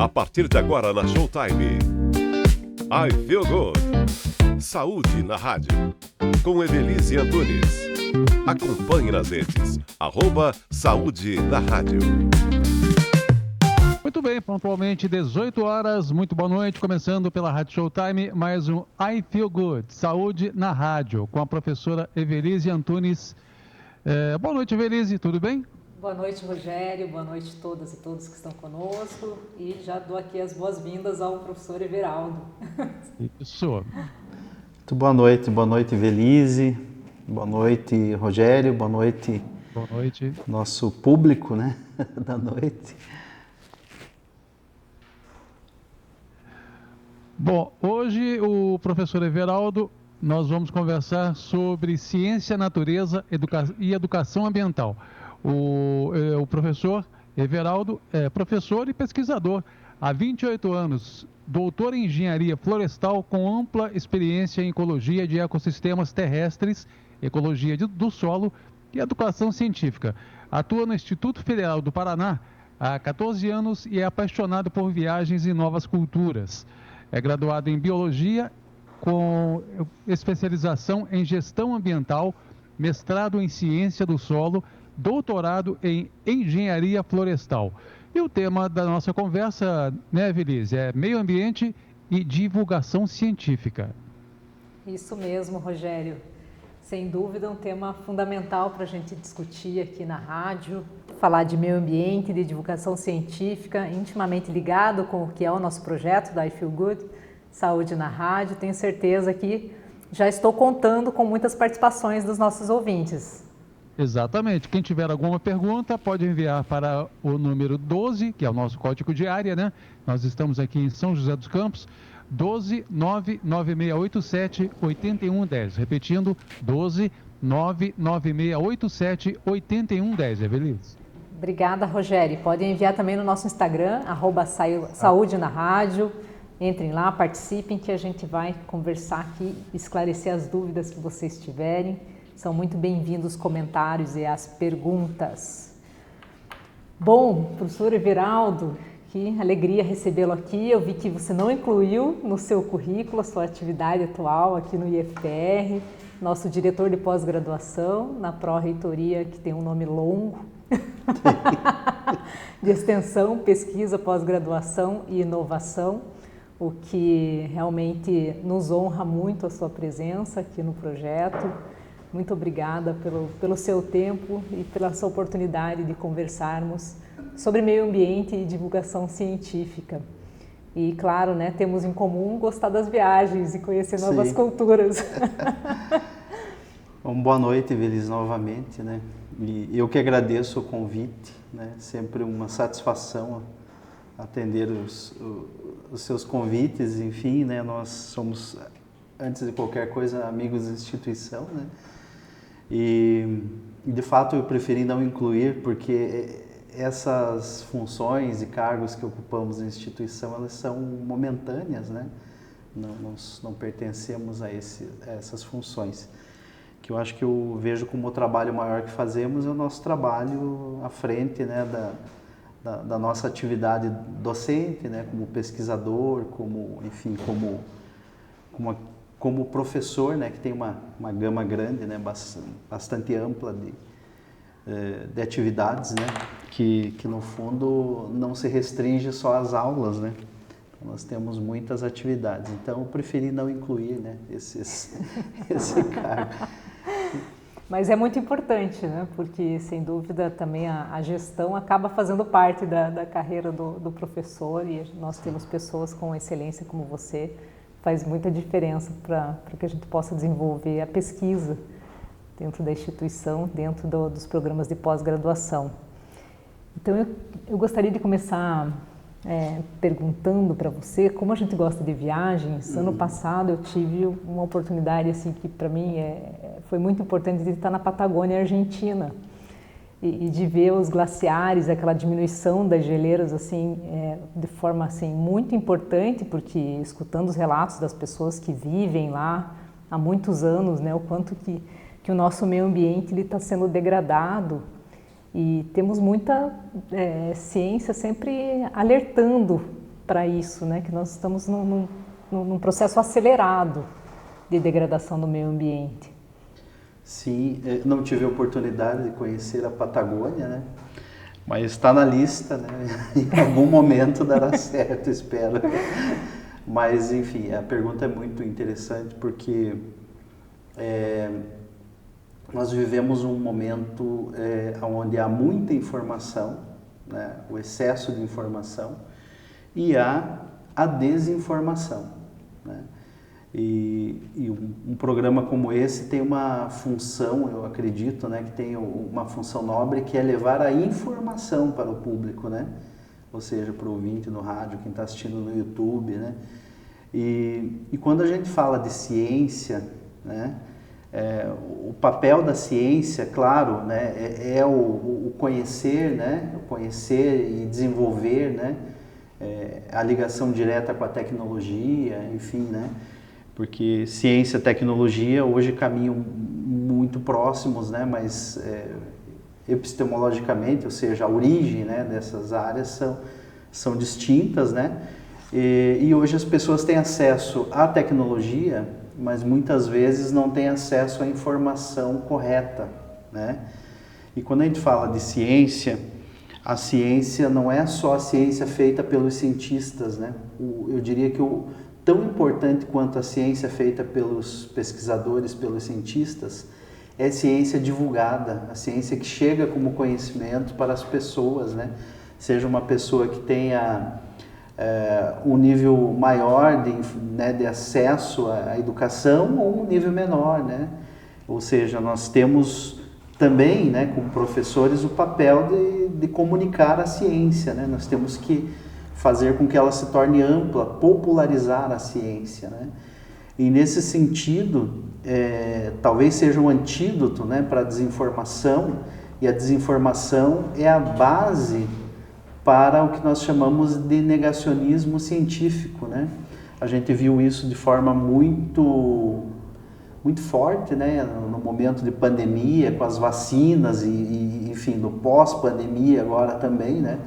A partir de agora na Showtime, I Feel Good. Saúde na rádio, com Evelise Antunes. Acompanhe nas redes, @Saúde na Rádio. Muito bem, pontualmente 18 horas, muito boa noite, começando pela Rádio Showtime, mais um I Feel Good, Saúde na Rádio, com a professora Evelise Antunes. Boa noite, Evelise, tudo bem? Boa noite, Rogério, boa noite a todas e todos que estão conosco, e já dou aqui as boas-vindas ao professor Everaldo. Isso. Muito boa noite, Evelise, boa noite, Rogério, boa noite, nosso público, né, da noite. Bom, hoje o professor Everaldo, nós vamos conversar sobre ciência, natureza e educação ambiental. O professor Everaldo é professor e pesquisador há 28 anos, doutor em engenharia florestal com ampla experiência em ecologia de ecossistemas terrestres, ecologia do solo e educação científica. Atua no Instituto Federal do Paraná há 14 anos e é apaixonado por viagens e novas culturas. É graduado em biologia com especialização em gestão ambiental, mestrado em ciência do solo, doutorado em engenharia florestal. E o tema da nossa conversa, né, Evelise, é meio ambiente e divulgação científica. Isso mesmo, Rogério. Sem dúvida, um tema fundamental para a gente discutir aqui na rádio, falar de meio ambiente, de divulgação científica, intimamente ligado com o que é o nosso projeto da I Feel Good, Saúde na Rádio. Tenho certeza que já estou contando com muitas participações dos nossos ouvintes. Exatamente. Quem tiver alguma pergunta pode enviar para o número 12, que é o nosso código de área, né? Nós estamos aqui em São José dos Campos, 12 99687 8110. Repetindo, 12 99687 8110. Evelise. Obrigada, Rogério. Podem enviar também no nosso Instagram, @Saúde na Rádio. Entrem lá, participem, que a gente vai conversar aqui, esclarecer as dúvidas que vocês tiverem. São muito bem-vindos os comentários e as perguntas. Bom, professor Everaldo, que alegria recebê-lo aqui. Eu vi que você não incluiu no seu currículo a sua atividade atual aqui no IFPR, nosso diretor de pós-graduação na pró-reitoria, que tem um nome longo, de extensão, pesquisa, pós-graduação e inovação, o que realmente nos honra muito a sua presença aqui no projeto. Muito obrigada pelo seu tempo e pela sua oportunidade de conversarmos sobre meio ambiente e divulgação científica. E claro, né, temos em comum gostar das viagens e conhecer novas culturas. Bom, boa noite, Evelise, novamente, né? E eu que agradeço o convite, né? Sempre uma satisfação atender os seus convites, enfim, né? Nós somos, antes de qualquer coisa, amigos da instituição, né? E de fato eu preferi não incluir, porque essas funções e cargos que ocupamos na instituição, elas são momentâneas, né? Nós não pertencemos a essas funções. Que eu acho que eu vejo como o trabalho maior que fazemos é o nosso trabalho à frente, né, da nossa atividade docente, né, como pesquisador, como professor, né, que tem uma gama grande, né, bastante ampla de atividades, né, que no fundo não se restringe só às aulas, né. Então, nós temos muitas atividades. Então eu preferi não incluir, né, esse cargo. Mas é muito importante, né? Porque, sem dúvida, também a gestão acaba fazendo parte da carreira do professor, e nós temos pessoas com excelência como você, faz muita diferença para que a gente possa desenvolver a pesquisa dentro da instituição, dentro dos programas de pós-graduação. Então, eu gostaria de começar perguntando para você, como a gente gosta de viagens. Ano passado eu tive uma oportunidade assim que para mim foi muito importante, de estar na Patagônia, Argentina, e de ver os glaciares, aquela diminuição das geleiras assim, de forma assim muito importante, porque escutando os relatos das pessoas que vivem lá há muitos anos, né, o quanto que o nosso meio ambiente está sendo degradado. E temos muita ciência sempre alertando para isso, né? Que nós estamos num processo acelerado de degradação do meio ambiente. Sim, não tive a oportunidade de conhecer a Patagônia, né? Mas está na lista, né? Em algum momento dará certo, espero. Mas, enfim, a pergunta é muito interessante porque nós vivemos um momento onde há muita informação, né? O excesso de informação, e há a desinformação, né? E um programa como esse tem uma função, eu acredito, né, que tem uma função nobre, que é levar a informação para o público, né? Ou seja, para o ouvinte no rádio, quem está assistindo no YouTube, né? E quando a gente fala de ciência, né, o papel da ciência, claro, né, é o conhecer, né, o conhecer e desenvolver, né, a ligação direta com a tecnologia, enfim, né? Porque ciência e tecnologia hoje caminham muito próximos, né? Mas epistemologicamente, ou seja, a origem, né, dessas áreas são distintas, né? E hoje as pessoas têm acesso à tecnologia, mas muitas vezes não têm acesso à informação correta, né? E quando a gente fala de ciência, a ciência não é só a ciência feita pelos cientistas, né? Eu diria que tão importante quanto a ciência feita pelos pesquisadores, pelos cientistas, é ciência divulgada, a ciência que chega como conhecimento para as pessoas, né? Seja uma pessoa que tenha um nível maior de acesso à educação ou um nível menor, né? Ou seja, nós temos também, né, como professores, o papel de comunicar a ciência, né? Nós temos que fazer com que ela se torne ampla, popularizar a ciência, né? E nesse sentido, talvez seja um antídoto, né, para a desinformação, e a desinformação é a base para o que nós chamamos de negacionismo científico, né? A gente viu isso de forma muito forte, né, no momento de pandemia, com as vacinas e enfim, no pós-pandemia agora também, né?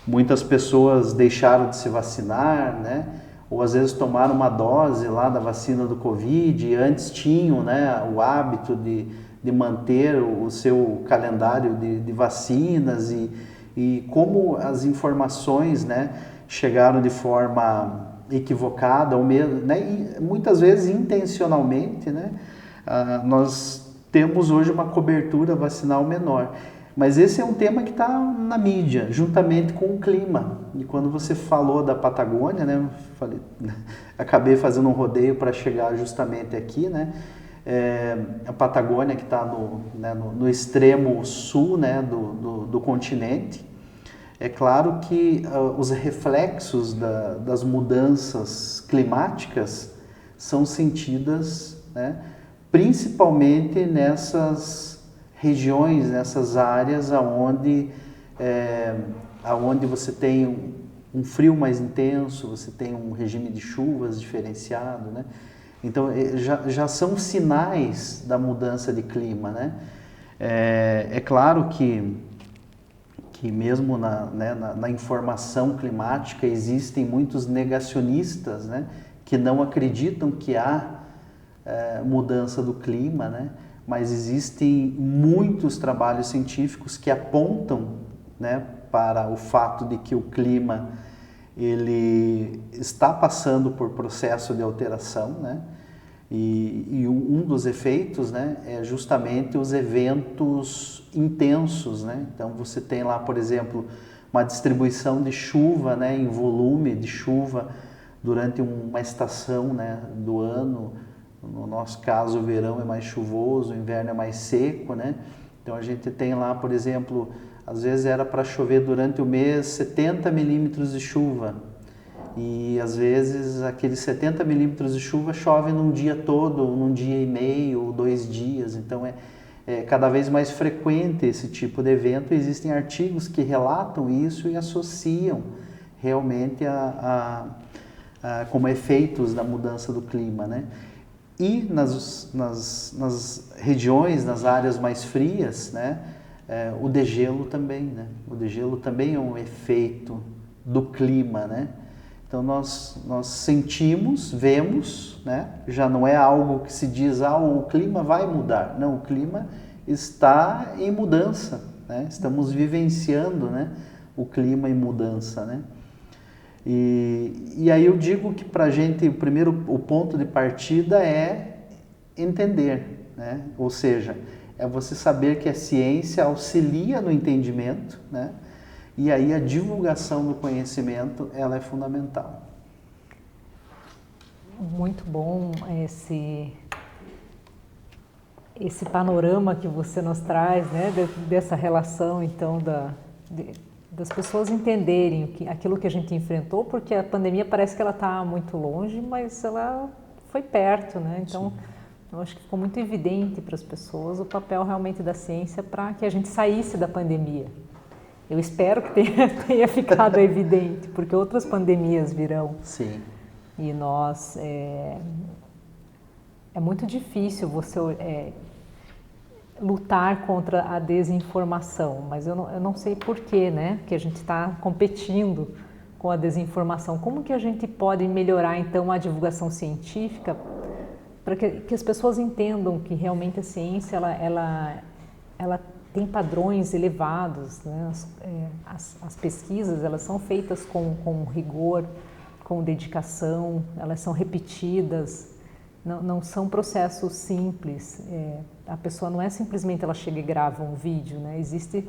Muitas pessoas deixaram de se vacinar, né? Ou às vezes tomaram uma dose lá da vacina do Covid e antes tinham, né, o hábito de manter o seu calendário de vacinas e como as informações, né, chegaram de forma equivocada ou mesmo, né, e muitas vezes intencionalmente, né? Nós temos hoje uma cobertura vacinal menor. Mas esse é um tema que está na mídia, juntamente com o clima. E quando você falou da Patagônia, né, acabei fazendo um rodeio para chegar justamente aqui, né? A Patagônia que está no extremo sul, né, do continente. É claro que os reflexos das mudanças climáticas são sentidas, né, principalmente nessas regiões, nessas áreas aonde você tem um frio mais intenso, você tem um regime de chuvas diferenciado, né? Então já são sinais da mudança de clima, né? É claro que mesmo na informação climática existem muitos negacionistas, né, que não acreditam que há mudança do clima, né? Mas existem muitos trabalhos científicos que apontam, né, para o fato de que o clima ele está passando por processo de alteração, né? E um dos efeitos, né, é justamente os eventos intensos, né? Então você tem lá, por exemplo, uma distribuição de chuva, né, em volume de chuva durante uma estação, né, do ano. No nosso caso, o verão é mais chuvoso, o inverno é mais seco, né? Então a gente tem lá, por exemplo, às vezes era para chover durante o mês 70 milímetros de chuva. E às vezes aqueles 70 milímetros de chuva chove num dia todo, num dia e meio, ou 2 dias. Então é cada vez mais frequente esse tipo de evento. Existem artigos que relatam isso e associam realmente como efeitos da mudança do clima, né? E nas regiões, nas áreas mais frias, né, o degelo também, né? O degelo também é um efeito do clima, né? Então nós sentimos, vemos, né? Já não é algo que se diz, o clima vai mudar. Não, o clima está em mudança, né? Estamos vivenciando, né, o clima em mudança, né? E aí eu digo que para a gente o ponto de partida é entender, né? Ou seja, é você saber que a ciência auxilia no entendimento, né? E aí a divulgação do conhecimento, ela é fundamental. Muito bom esse panorama que você nos traz, né? Dessa relação, então, das pessoas entenderem aquilo que a gente enfrentou, porque a pandemia parece que ela está muito longe, mas ela foi perto, né? Então, sim, eu acho que ficou muito evidente para as pessoas o papel realmente da ciência para que a gente saísse da pandemia. Eu espero que tenha ficado evidente, porque outras pandemias virão. Sim. E nós... É muito difícil você lutar contra a desinformação, mas eu não sei porquê, né? Porque a gente está competindo com a desinformação. Como que a gente pode melhorar, então, a divulgação científica para que as pessoas entendam que realmente a ciência ela tem padrões elevados, né? As pesquisas, elas são feitas com rigor, com dedicação, elas são repetidas, não são processos simples. A pessoa não é simplesmente ela chega e grava um vídeo, né? Existe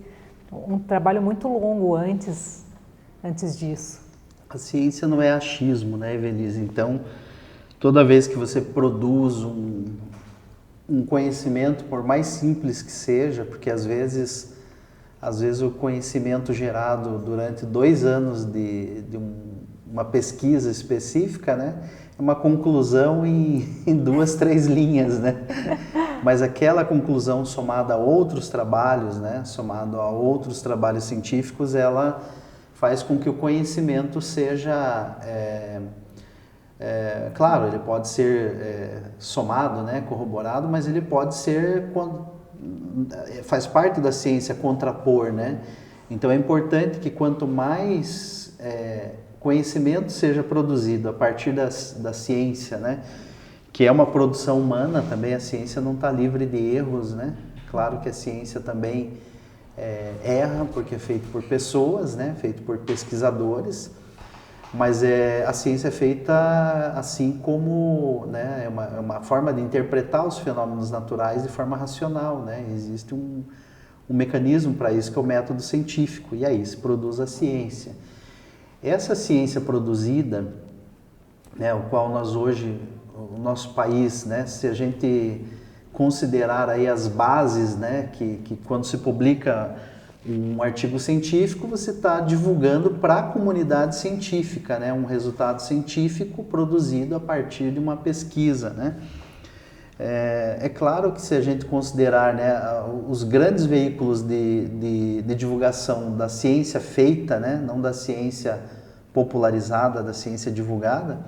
um trabalho muito longo antes disso. A ciência não é achismo, né, Evelise? Então, toda vez que você produz um conhecimento, por mais simples que seja, porque às vezes o conhecimento gerado durante 2 anos de uma pesquisa específica, né, é uma conclusão em 2, 3 linhas, né? Mas aquela conclusão somada a outros trabalhos, né, somado a outros trabalhos científicos, ela faz com que o conhecimento seja... claro, ele pode ser somado, né, corroborado, mas ele pode ser, faz parte da ciência contrapor, né? Então é importante que quanto mais conhecimento seja produzido a partir da ciência, né, que é uma produção humana também, a ciência não está livre de erros, né? Claro que a ciência também erra, porque é feito por pessoas, né, feito por pesquisadores, mas a ciência é feita assim como, né, é uma forma de interpretar os fenômenos naturais de forma racional, né? Existe um mecanismo para isso, que é o método científico, e aí se produz a ciência. Essa ciência produzida, né, o qual nós hoje, o nosso país, né, se a gente considerar aí as bases, né, que quando se publica um artigo científico, você está divulgando para a comunidade científica, né, um resultado científico produzido a partir de uma pesquisa, né? É claro que se a gente considerar, né, os grandes veículos de divulgação da ciência feita, né, não da ciência popularizada, da ciência divulgada,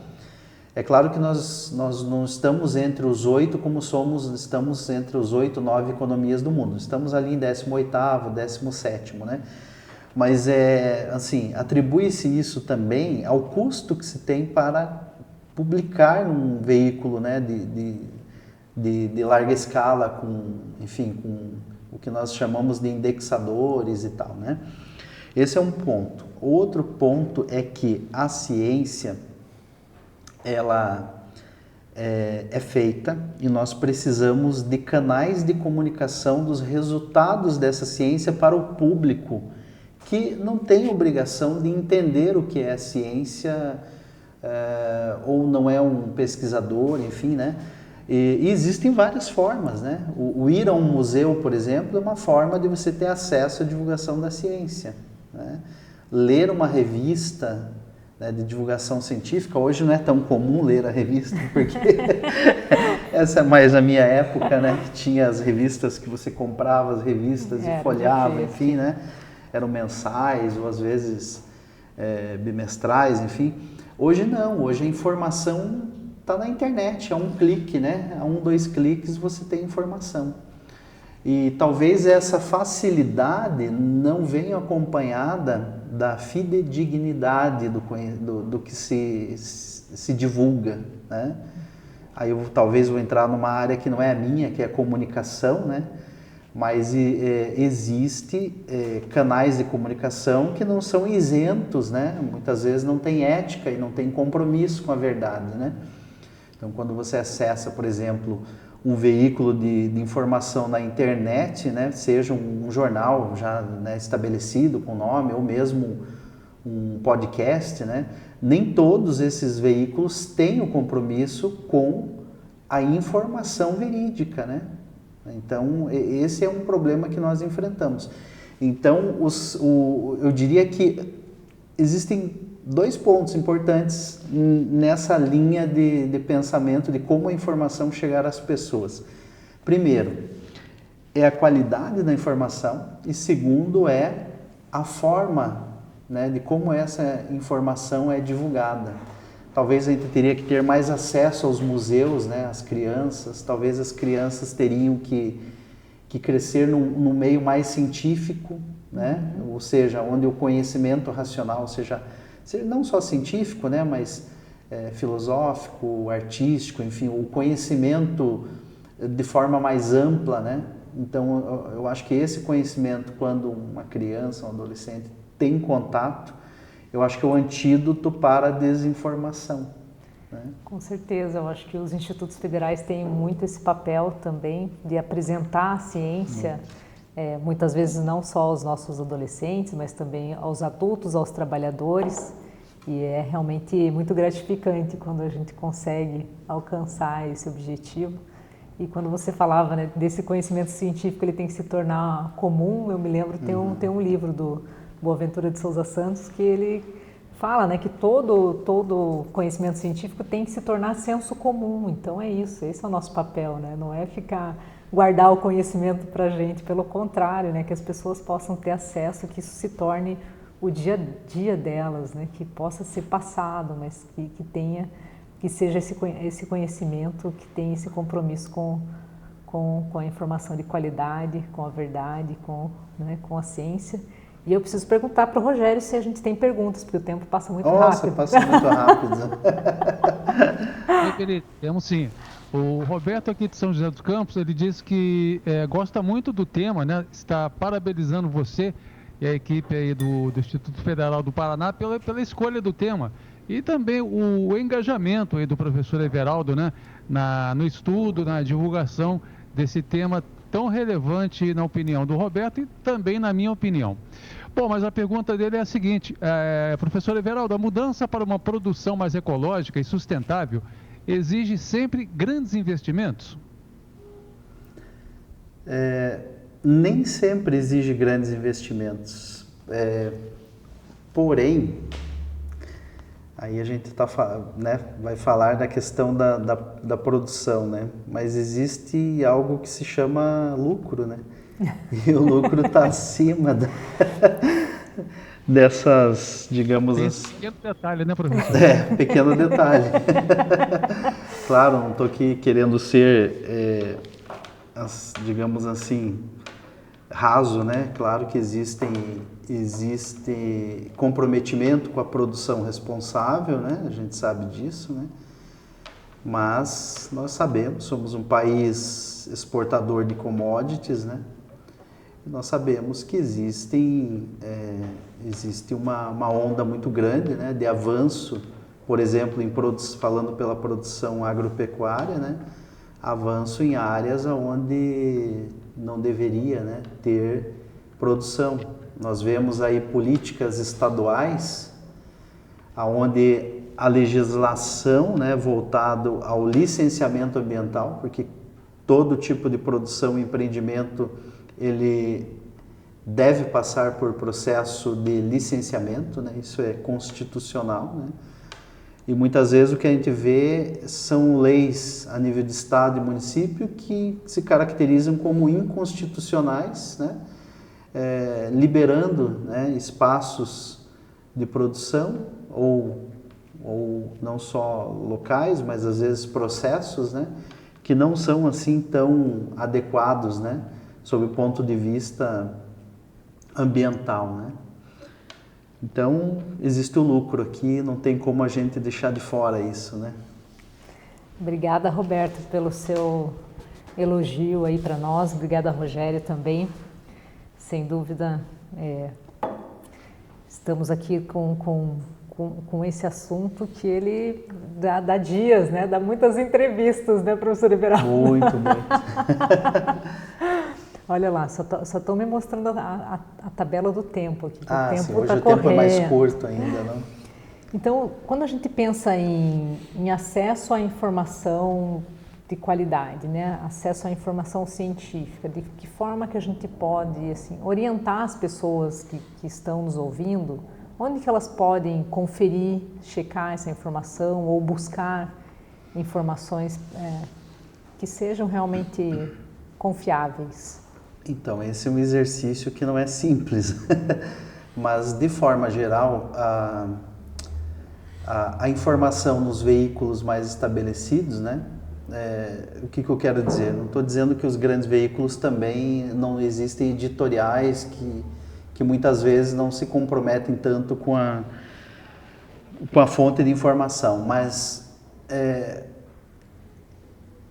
é claro que nós não estamos entre os 8 como estamos entre os 8, 9 economias do mundo. Estamos ali em 18º, 17º, né? Mas assim, atribui-se isso também ao custo que se tem para publicar num veículo, né, de larga escala, com o que nós chamamos de indexadores e tal, né? Esse é um ponto. Outro ponto é que a ciência, ela é feita e nós precisamos de canais de comunicação dos resultados dessa ciência para o público, que não tem obrigação de entender o que é ciência ou não é um pesquisador, enfim, né? E existem várias formas, né? O ir a um museu, por exemplo, é uma forma de você ter acesso à divulgação da ciência, né? Ler uma revista, né, de divulgação científica, hoje não é tão comum ler a revista, porque essa é mais a minha época, né? Tinha as revistas que você comprava, as revistas e folheava, enfim, né? Eram mensais ou às vezes bimestrais, enfim. Hoje não, hoje a informação está na internet, é um clique, né? A 1, 2 cliques você tem informação. E talvez essa facilidade não venha acompanhada da fidedignidade do que se divulga, né? Aí eu talvez vou entrar numa área que não é a minha, que é a comunicação, né? Mas existe canais de comunicação que não são isentos, né? Muitas vezes não tem ética e não tem compromisso com a verdade, né? Então, quando você acessa, por exemplo, um veículo de informação na internet, né? Seja um jornal já, né, estabelecido com nome, ou mesmo um podcast, né? Nem todos esses veículos têm o compromisso com a informação verídica, né? Então, esse é um problema que nós enfrentamos. Então, eu diria que existem 2 pontos importantes nessa linha de pensamento de como a informação chegar às pessoas. Primeiro, é a qualidade da informação, e segundo, é a forma, né, de como essa informação é divulgada. Talvez a gente teria que ter mais acesso aos museus, né, às crianças. Talvez as crianças teriam que crescer num meio mais científico, né? Ou seja, onde o conhecimento racional seja não só científico, né, mas filosófico, artístico, enfim, o conhecimento de forma mais ampla, né? Então, eu acho que esse conhecimento, quando uma criança, um adolescente tem contato, eu acho que é o antídoto para a desinformação, né? Com certeza, eu acho que os institutos federais têm muito esse papel também de apresentar a ciência, muitas vezes não só aos nossos adolescentes, mas também aos adultos, aos trabalhadores, e é realmente muito gratificante quando a gente consegue alcançar esse objetivo. E quando você falava, né, desse conhecimento científico, ele tem que se tornar comum. Eu me lembro, tem um livro do Boaventura de Souza Santos que ele fala, né, que todo conhecimento científico tem que se tornar senso comum. Então é isso, esse é o nosso papel, né? Não é guardar o conhecimento para a gente, pelo contrário, né, que as pessoas possam ter acesso, que isso se torne o dia a dia delas, né, que possa ser passado, mas que seja esse conhecimento, que tenha esse compromisso com a informação de qualidade, com a verdade, com a ciência. E eu preciso perguntar para o Rogério se a gente tem perguntas, porque o tempo passa muito rápido. Nossa, passa muito rápido. Temos sim. O Roberto aqui de São José dos Campos, ele disse que gosta muito do tema, né? Está parabenizando você e a equipe aí do Instituto Federal do Paraná pela escolha do tema. E também o engajamento aí do professor Everaldo, né? No estudo, na divulgação desse tema tão relevante na opinião do Roberto e também na minha opinião. Bom, mas a pergunta dele é a seguinte, professor Everaldo, a mudança para uma produção mais ecológica e sustentável exige sempre grandes investimentos? Nem sempre exige grandes investimentos, porém, aí a gente vai falar da questão da produção, né? Mas existe algo que se chama lucro, né? E o lucro está acima dessas, digamos assim... Pequeno detalhe, né, professor? Pequeno detalhe. Claro, não estou aqui querendo ser, digamos assim, raso, né? Claro que existe comprometimento com a produção responsável, né? A gente sabe disso, né? Mas nós sabemos, somos um país exportador de commodities, né? Nós sabemos que existe uma onda muito grande, né, de avanço, por exemplo, falando pela produção agropecuária, né, avanço em áreas onde não deveria, né, ter produção. Nós vemos aí políticas estaduais onde a legislação, né, voltado ao licenciamento ambiental, porque todo tipo de produção e empreendimento ele deve passar por processo de licenciamento, né? Isso é constitucional, né? E muitas vezes o que a gente vê são leis a nível de estado e município que se caracterizam como inconstitucionais, né? Liberando, né, espaços de produção ou não só locais, mas às vezes processos, né, que não são assim tão adequados, né, sob o ponto de vista ambiental, né? Então, existe o lucro aqui, não tem como a gente deixar de fora isso, né? Obrigada, Roberto, pelo seu elogio aí para nós. Obrigada, Rogério, também. Sem dúvida, estamos aqui com esse assunto que ele dá dias, né? Dá muitas entrevistas, né, professor Everaldo? Muito, muito. Olha lá, só estou me mostrando a tabela do tempo aqui. Sim, hoje o tempo é mais curto ainda, não? Então, quando a gente pensa em acesso à informação de qualidade, né? Acesso à informação científica, de que forma que a gente pode assim, orientar as pessoas que estão nos ouvindo, onde que elas podem conferir, checar essa informação ou buscar informações que sejam realmente confiáveis? Então, esse é um exercício que não é simples, mas de forma geral, a informação nos veículos mais estabelecidos, né? O que eu quero dizer? Não estou dizendo que os grandes veículos também não existem editoriais que muitas vezes não se comprometem tanto com a fonte de informação, mas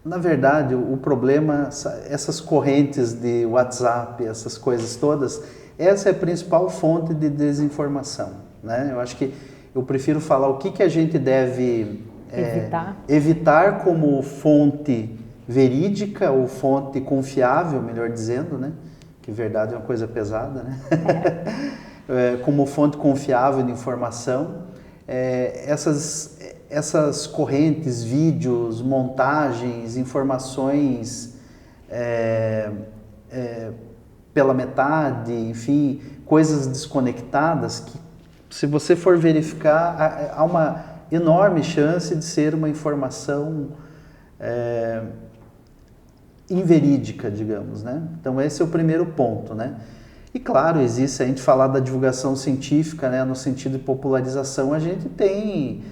na verdade o problema, essas correntes de WhatsApp, essas coisas todas, essa é a principal fonte de desinformação, né? Eu acho que eu prefiro falar o que a gente deve evitar como fonte verídica ou fonte confiável, melhor dizendo, né? Que verdade é uma coisa pesada, né? Como fonte confiável de informação, essas correntes, vídeos, montagens, informações pela metade, enfim, coisas desconectadas que, se você for verificar, há uma enorme chance de ser uma informação inverídica, digamos, né? Então esse é o primeiro ponto, né? E claro, existe, se a gente falar da divulgação científica, né, no sentido de popularização, a gente tem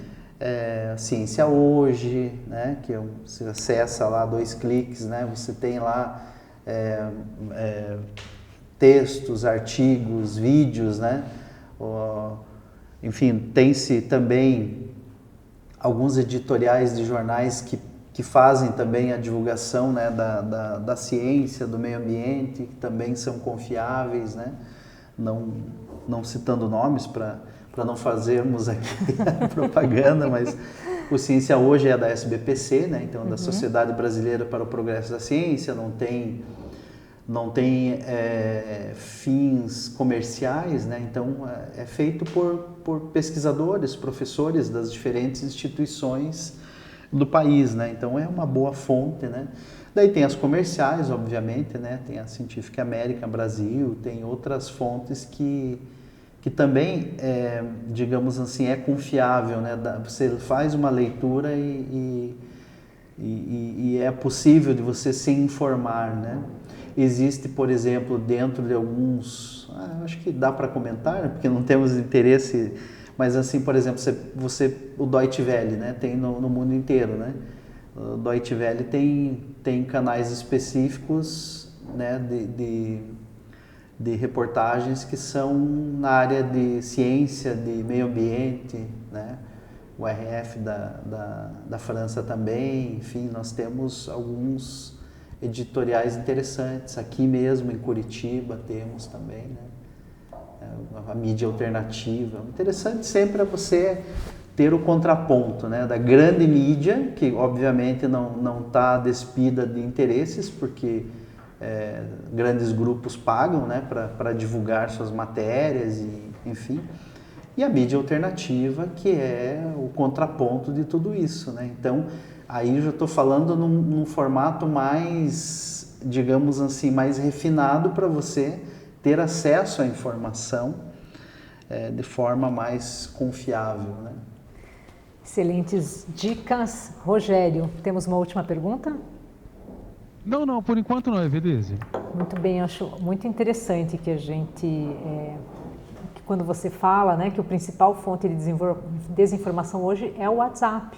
Ciência Hoje, né, que você acessa lá 2 cliques, né, você tem lá textos, artigos, vídeos, né, enfim, tem-se também alguns editoriais de jornais que fazem também a divulgação, né, da ciência, do meio ambiente, que também são confiáveis, né? Não citando nomes para não fazermos aqui propaganda, mas o Ciência Hoje é da SBPC, né? Então, da Sociedade Brasileira para o Progresso da Ciência, não tem fins comerciais, né? Então é feito por pesquisadores, professores das diferentes instituições do país, né? Então é uma boa fonte, né? Daí tem as comerciais, obviamente, né? Tem a Científica América Brasil, tem outras fontes que também, digamos assim, é confiável, né? Você faz uma leitura e é possível de você se informar, né? Existe, por exemplo, dentro de alguns, acho que dá para comentar, porque não temos interesse, mas assim, por exemplo, o Deutsche Welle, né, tem no mundo inteiro, né? O Deutsche Welle tem canais específicos, né, de reportagens que são na área de ciência, de meio ambiente, né? O RF da França também, enfim, nós temos alguns editoriais interessantes. Aqui mesmo em Curitiba temos também, né? A mídia alternativa. O interessante sempre é você ter o contraponto, né, da grande mídia, que obviamente não está despida de interesses, porque grandes grupos pagam, né, para divulgar suas matérias, enfim. E a mídia alternativa, que é o contraponto de tudo isso, né? Então, aí eu já estou falando num formato mais, digamos assim, mais refinado para você ter acesso à informação de forma mais confiável, né? Excelentes dicas. Rogério, temos uma última pergunta? Não, por enquanto não, Evelise. Muito bem, eu acho muito interessante que a gente, que quando você fala, né, que a principal fonte de desinformação hoje é o WhatsApp,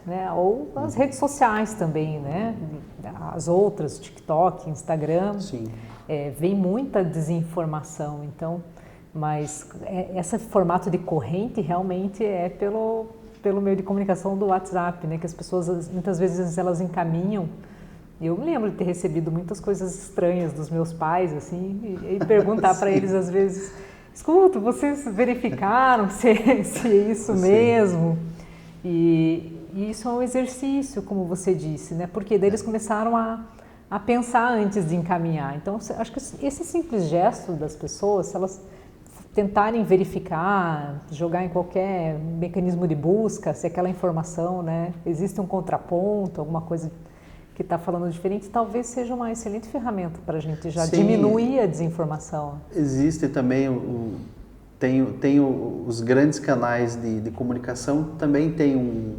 né? Ou as redes sociais também, né? As outras, TikTok, Instagram, vem muita desinformação, então, mas esse formato de corrente realmente é pelo meio de comunicação do WhatsApp, né? Que as pessoas, muitas vezes, elas encaminham. Eu me lembro de ter recebido muitas coisas estranhas dos meus pais, assim, e perguntar para eles, às vezes, escuta, vocês verificaram se é isso mesmo? E isso é um exercício, como você disse, né? Porque daí eles começaram a pensar antes de encaminhar. Então, acho que esse simples gesto das pessoas, se elas tentarem verificar, jogar em qualquer mecanismo de busca, se aquela informação, né, existe um contraponto, alguma coisa que está falando diferente, talvez seja uma excelente ferramenta para a gente já diminuir a desinformação. Existe também, tem os grandes canais de comunicação, também tem um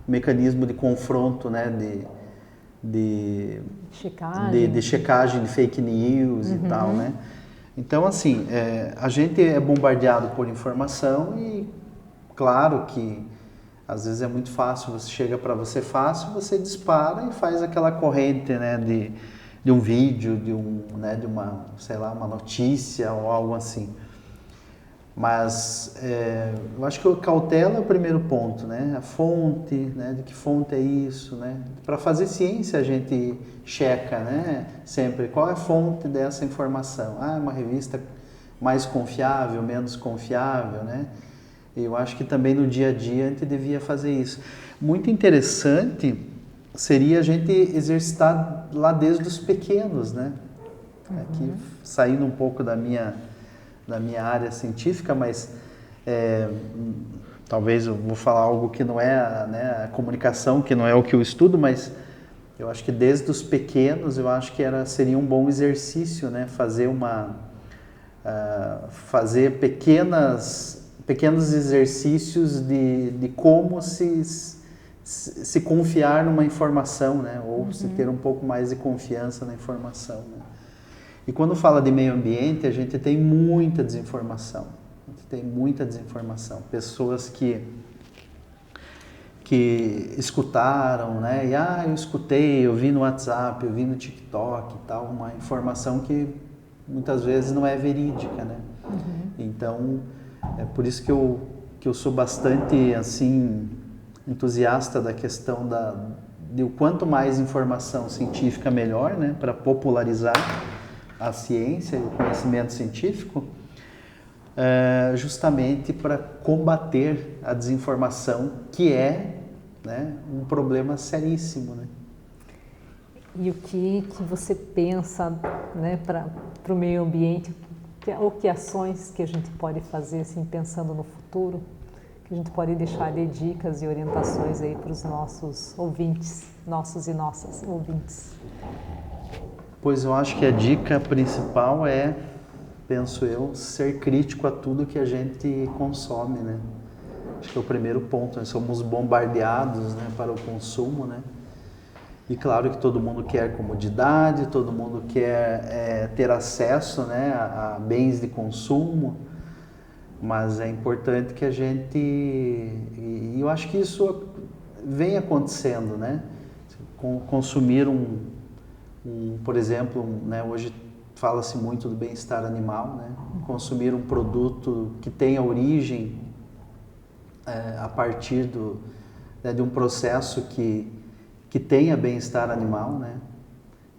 mecanismo de confronto, né, de checagem de fake news e tal, né? Então, assim, a gente é bombardeado por informação e, claro que às vezes é muito fácil, você chega para você fácil, você dispara e faz aquela corrente, né, de um vídeo, de uma, sei lá, uma notícia ou algo assim. Mas eu acho que a cautela é o primeiro ponto, né? A fonte, né? De que fonte é isso, né? Para fazer ciência a gente checa, né? Sempre qual é a fonte dessa informação. Ah, é uma revista mais confiável, menos confiável, né? E eu acho que também no dia a dia a gente devia fazer isso. Muito interessante seria a gente exercitar lá desde os pequenos, né? Aqui, saindo um pouco da minha área científica, mas talvez eu vou falar algo que não é a comunicação, que não é o que eu estudo, mas eu acho que desde os pequenos, eu acho que seria um bom exercício, né? Fazer pequenos exercícios de como se confiar numa informação, né? Ou se ter um pouco mais de confiança na informação, né? E quando fala de meio ambiente, a gente tem muita desinformação. Pessoas que escutaram, né? E eu escutei, eu vi no WhatsApp, eu vi no TikTok e tal, uma informação que muitas vezes não é verídica, né? Então, é por isso que eu sou bastante, assim, entusiasta da questão de o quanto mais informação científica melhor, né? Para popularizar a ciência e o conhecimento científico, justamente para combater a desinformação, que é, né, um problema seríssimo, né? E o que você pensa, né, para o meio ambiente, ou que ações que a gente pode fazer, assim, pensando no futuro, que a gente pode deixar de dicas e orientações aí para os nossos ouvintes, nossos e nossas ouvintes? Pois eu acho que a dica principal penso eu, ser crítico a tudo que a gente consome, né? Acho que é o primeiro ponto, nós somos bombardeados, né, para o consumo, né? E claro que todo mundo quer comodidade, todo mundo quer ter acesso, né, a bens de consumo, mas é importante que a gente, e eu acho que isso vem acontecendo, né? Consumir por exemplo, né, hoje fala-se muito do bem-estar animal, né? Consumir um produto que tenha origem a partir de um processo que tenha bem-estar animal, né?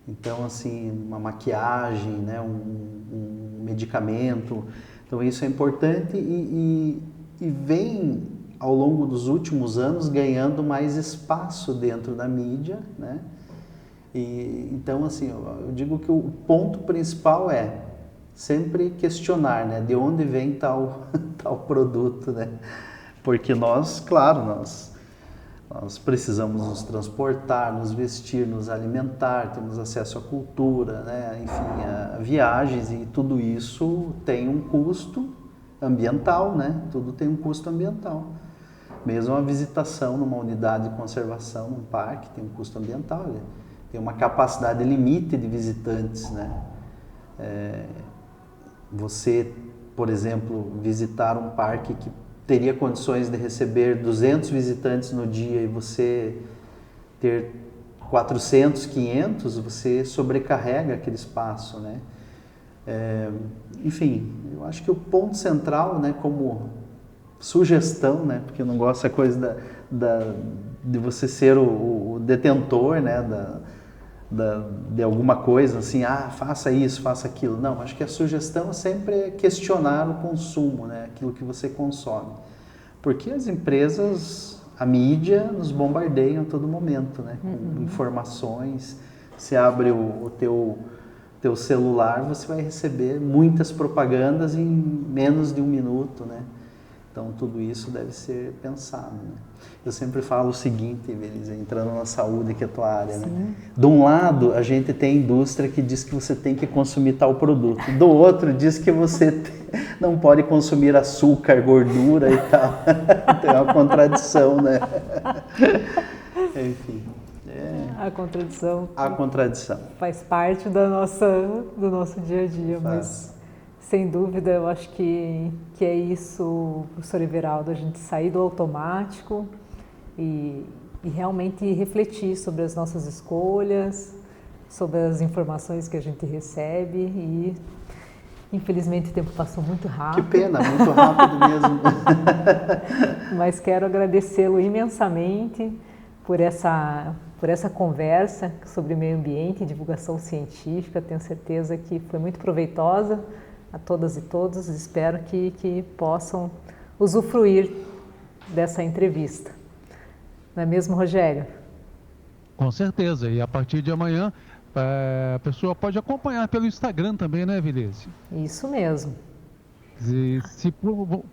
Então, assim, uma maquiagem, né, um medicamento. Então, isso é importante e vem, ao longo dos últimos anos, ganhando mais espaço dentro da mídia, né? Então, assim, eu digo que o ponto principal é sempre questionar, né, de onde vem tal produto, né? Porque nós precisamos nos transportar, nos vestir, nos alimentar, temos acesso à cultura, né? Enfim, a viagens, e tudo isso tem um custo ambiental, né? Tudo tem um custo ambiental. Mesmo a visitação numa unidade de conservação, num parque, tem um custo ambiental. Tem uma capacidade limite de visitantes, né? Você, por exemplo, visitar um parque que teria condições de receber 200 visitantes no dia e você ter 400, 500, você sobrecarrega aquele espaço, né? Enfim, eu acho que o ponto central, né, como sugestão, né, porque eu não gosto dessa coisa de você ser o detentor, né, de alguma coisa, assim, faça isso, faça aquilo. Não, acho que a sugestão sempre é questionar o consumo, né, aquilo que você consome. Porque as empresas, a mídia, nos bombardeiam a todo momento, né, com informações. Você abre o teu celular, você vai receber muitas propagandas em menos de 1 minuto, né? Então, tudo isso deve ser pensado, né? Eu sempre falo o seguinte, Belisa, entrando na saúde, que é a tua área, né? De um lado, a gente tem a indústria que diz que você tem que consumir tal produto. Do outro, diz que você não pode consumir açúcar, gordura e tal. Tem uma contradição, né? Enfim. A contradição. A contradição. Faz parte do nosso dia a dia, mas sem dúvida eu acho que é isso, professor Everaldo, a gente sair do automático e realmente refletir sobre as nossas escolhas, sobre as informações que a gente recebe e infelizmente o tempo passou muito rápido. Que pena, muito rápido mesmo. Mas quero agradecê-lo imensamente por essa conversa sobre meio ambiente e divulgação científica. Tenho certeza que foi muito proveitosa a todas e todos. Espero que possam usufruir dessa entrevista. Não é mesmo, Rogério? Com certeza. E a partir de amanhã, a pessoa pode acompanhar pelo Instagram também, né, Vilese? Isso mesmo. Se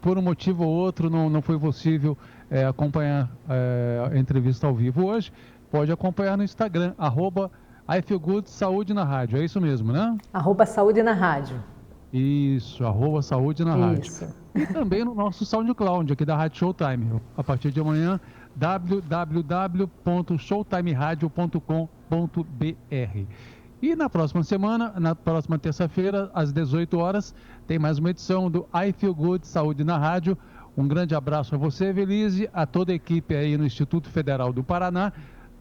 por um motivo ou outro não foi possível acompanhar a entrevista ao vivo hoje, pode acompanhar no Instagram, @iFeelGood Saúde na Rádio. É isso mesmo, né? @Saúde na Rádio. Isso, @Saúde na Rádio. Isso. E também no nosso SoundCloud, aqui da Rádio Showtime. A partir de amanhã, www.showtimeradio.com.br. E na próxima semana, na próxima terça-feira, às 18 horas, tem mais uma edição do I Feel Good Saúde na Rádio. Um grande abraço a você, Evelise, a toda a equipe aí no Instituto Federal do Paraná,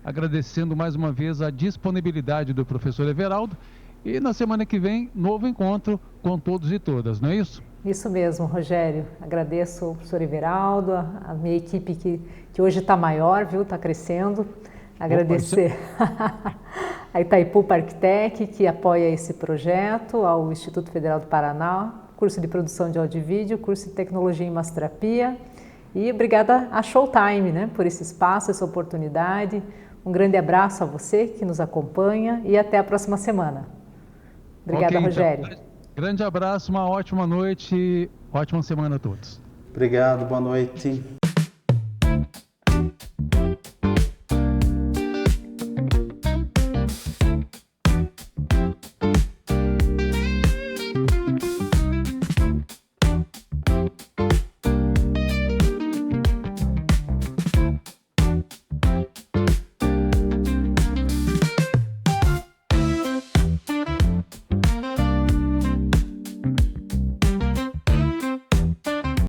agradecendo mais uma vez a disponibilidade do professor Everaldo. E na semana que vem, novo encontro com todos e todas, não é isso? Isso mesmo, Rogério. Agradeço ao professor Everaldo, a minha equipe que hoje está maior, viu? Está crescendo. Agradecer a Itaipu Parktec, que apoia esse projeto, ao Instituto Federal do Paraná, curso de produção de áudio e vídeo, curso de tecnologia em massoterapia. E obrigada a Showtime, né, por esse espaço, essa oportunidade. Um grande abraço a você que nos acompanha e até a próxima semana. Obrigada, Rogério. Então, grande abraço, uma ótima noite, ótima semana a todos. Obrigado, boa noite.